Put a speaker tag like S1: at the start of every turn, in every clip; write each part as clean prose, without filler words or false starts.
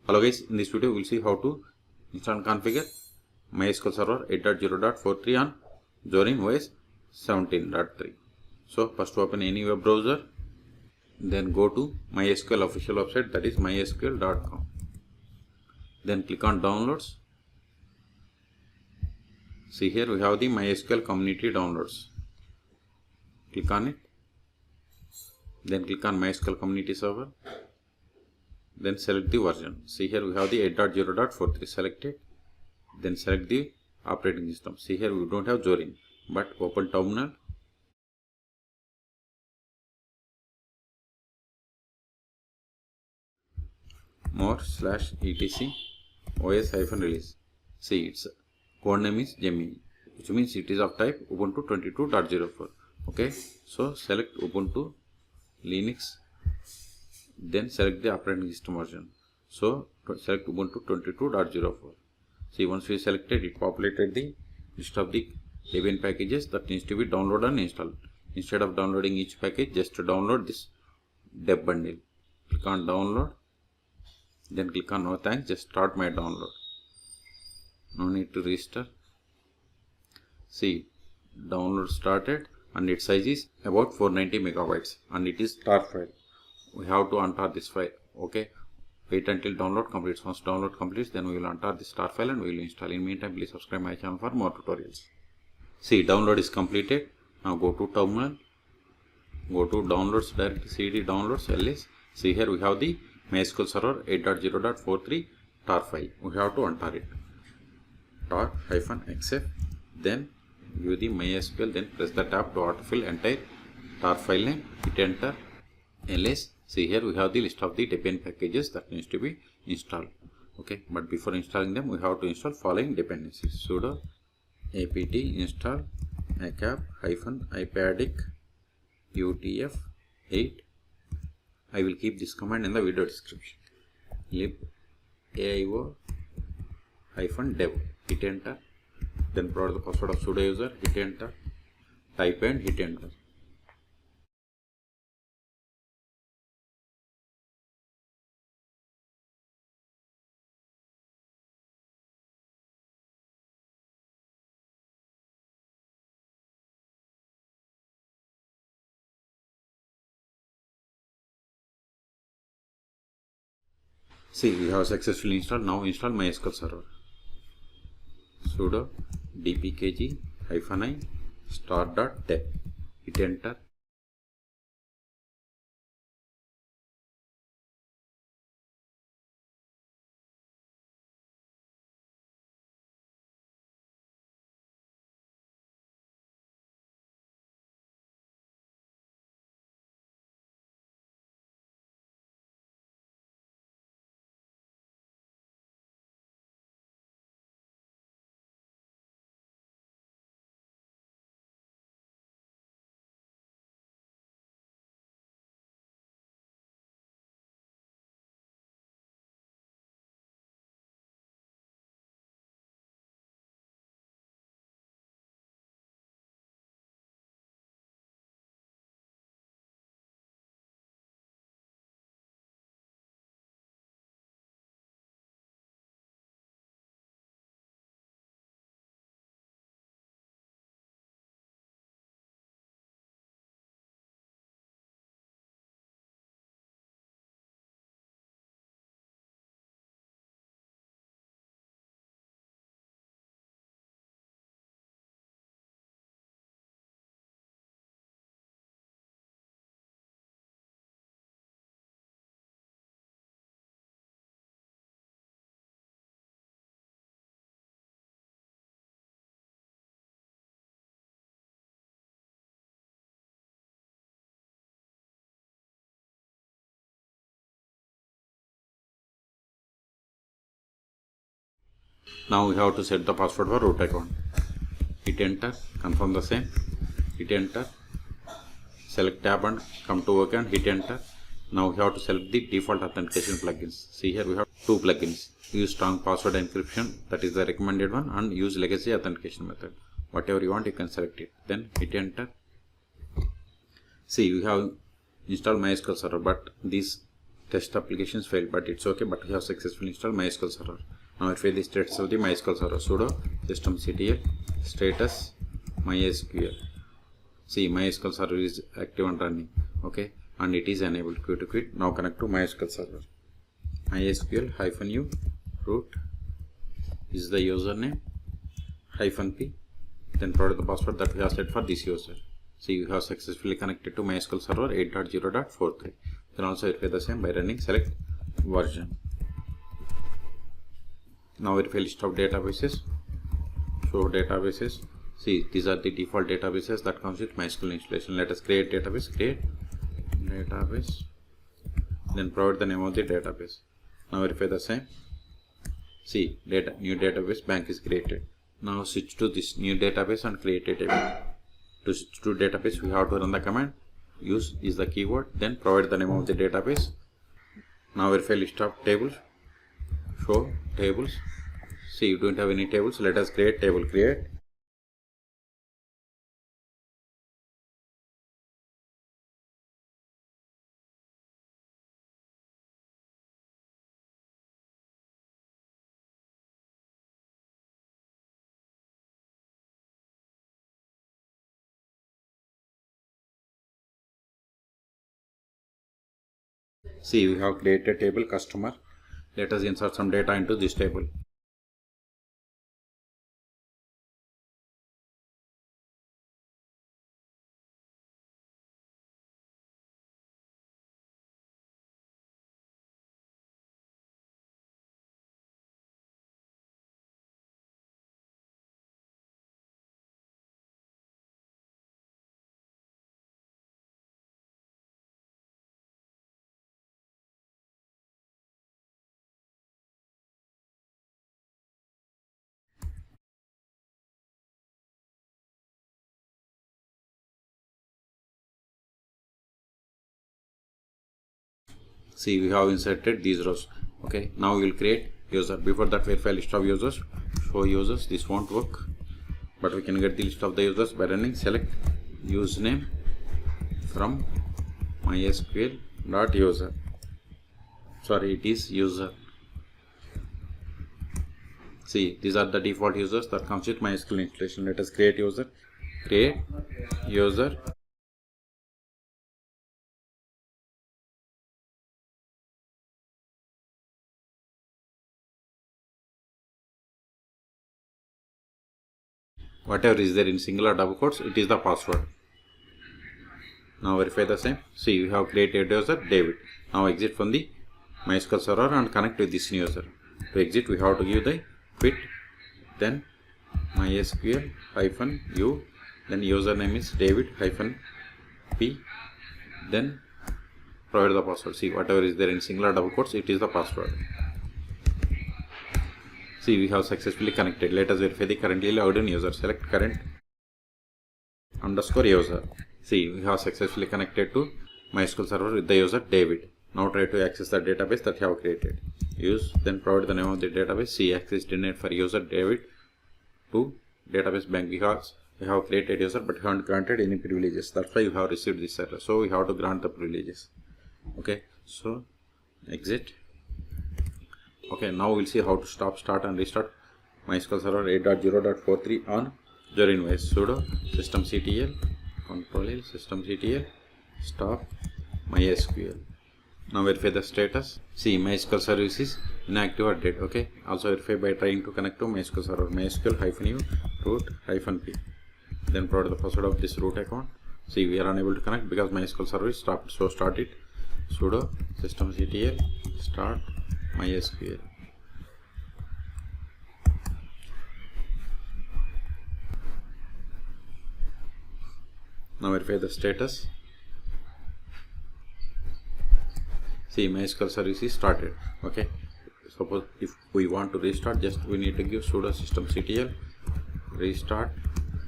S1: Hello guys, in this video we will see how to install and configure MySQL Server 8.0.43 on Zorin OS 17.3. So first open any web browser, then go to MySQL official website, that is mysql.com. Then click on downloads. See here we have the MySQL community downloads. Click on it. Then click on MySQL community server. Then select the version. See here we have the 8.0.43 selected. Then select the operating system. See here we don't have Zorin, but open terminal. more/etc os-release. See its code name is Gemini, which means it is of type Ubuntu 22.04. Okay, so select Ubuntu Linux. Then select the operating system version. So select Ubuntu 22.04. See, once we selected, it populated the list of the Debian packages that needs to be downloaded and installed. Instead of downloading each package, just to download this deb bundle. Click on download. Then click on no thanks, just start my download. No need to register. See, download started and its size is about 490 megabytes and it is tar file. We have to untar this file. Okay, wait until download completes. Once download completes, then we will untar this tar file and we will install. In meantime, please subscribe my channel for more tutorials. See, download is completed. Now go to terminal, go to downloads, direct cd downloads ls. See here we have the MySQL Server 8.0.43 tar file. We have to untar it. tar-xf. Then give the MySQL. Then press the tab to autofill entire tar file name. Hit enter. ls. See here we have the list of the Debian packages that needs to be installed. Okay, but before installing them, we have to install following dependencies: sudo apt install -ipadic utf8. I will keep this command in the video description. lib aio-dev. Hit enter. Then provide the password of sudo user. Hit enter. Type and hit enter. See, we have successfully installed. Now install MySQL Server. Sudo dpkg-i start.deb. Hit enter. Now we have to set the password for root account. Hit enter, confirm the same. Hit enter. Select tab and come to work and hit enter. Now we have to select the default authentication plugins. See here we have two plugins. Use strong password encryption, that is the recommended one, and use legacy authentication method. Whatever you want, you can select it. Then hit enter. See, we have installed MySQL Server, but these test applications failed, but it's okay, but we have successfully installed MySQL server. Now verify the status of the MySQL server. Sudo systemctl status MySQL. See, MySQL server is active and running, okay, and it is enabled. Q to quit. Now connect to MySQL server. MySQL -u root is the username, -p, then provide the password that we have set for this user. See, you have successfully connected to MySQL server 8.0.43. Then also verify the same by running select version. Now verify list of databases. Show databases. See, these are the default databases that comes with MySQL installation. Let us create database. Create database. Then provide the name of the database. Now verify the same. See, new database bank is created. Now switch to this new database and create a table. To switch to database, we have to run the command. Use is the keyword. Then provide the name of the database. Now verify list of tables. Show tables. See, you don't have any tables. Let us create table. Create. See, we have created table customer. Let us insert some data into this table. See, we have inserted these rows. Okay, now we will create user. Before that, verify list of users. Show users. This won't work, but we can get the list of the users by running select username from MySQL.user. Sorry, it is user. See, these are the default users that comes with MySQL installation. Let us create user. Create user. Whatever is there in single or double quotes, it is the password. Now verify the same. See, we have created user David. Now exit from the MySQL server and connect with this new user. To exit, we have to give the quit, then MySQL -u, then username is David -p, then provide the password. See, whatever is there in single or double quotes, it is the password. See, we have successfully connected. Let us verify the currently logged in user. Select current _ user. See, we have successfully connected to MySQL server with the user David. Now try to access the database that you have created. Use, then provide the name of the database. See, access denied for user David to database bank. We have created user, but we haven't granted any privileges. That's why you have received this error. So we have to grant the privileges. Okay, so exit. Okay, now we'll see how to stop, start and restart MySQL server 8.0.43 on Zorin OS. Sudo systemctl control systemctl stop MySQL. Now verify the status. See, MySQL service is inactive or dead. Okay, also verify by trying to connect to MySQL server. MySQL -u root -p. Then provide the password of this root account. See, we are unable to connect because MySQL server is stopped. So start it. Sudo systemctl start MySQL. Now verify the status. See, MySQL service is started. Okay, suppose if we want to restart, just we need to give sudo systemctl restart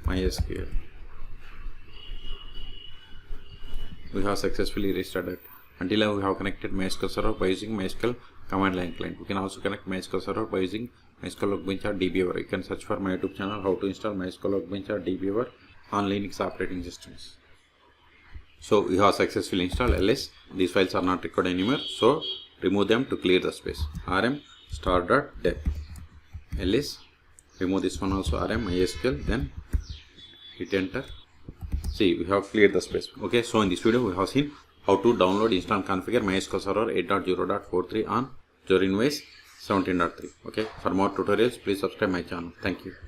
S1: MySQL. We have successfully restarted. Until now we have connected MySQL server by using MySQL command line client. We can also connect MySQL server by using MySQL Workbench or dbeaver. You can search for my YouTube channel how to install MySQL Workbench or dbeaver on Linux operating systems. So we have successfully installed ls. These files are not required anymore, so remove them to clear the space. rm start.dep ls, remove this one also, rm MySQL, then hit enter. See, we have cleared the space. Okay, so in this video we have seen how to download, install and configure MySQL Server 8.0.43 on Zorin OS 17.3. Okay, for more tutorials please subscribe my channel. Thank you.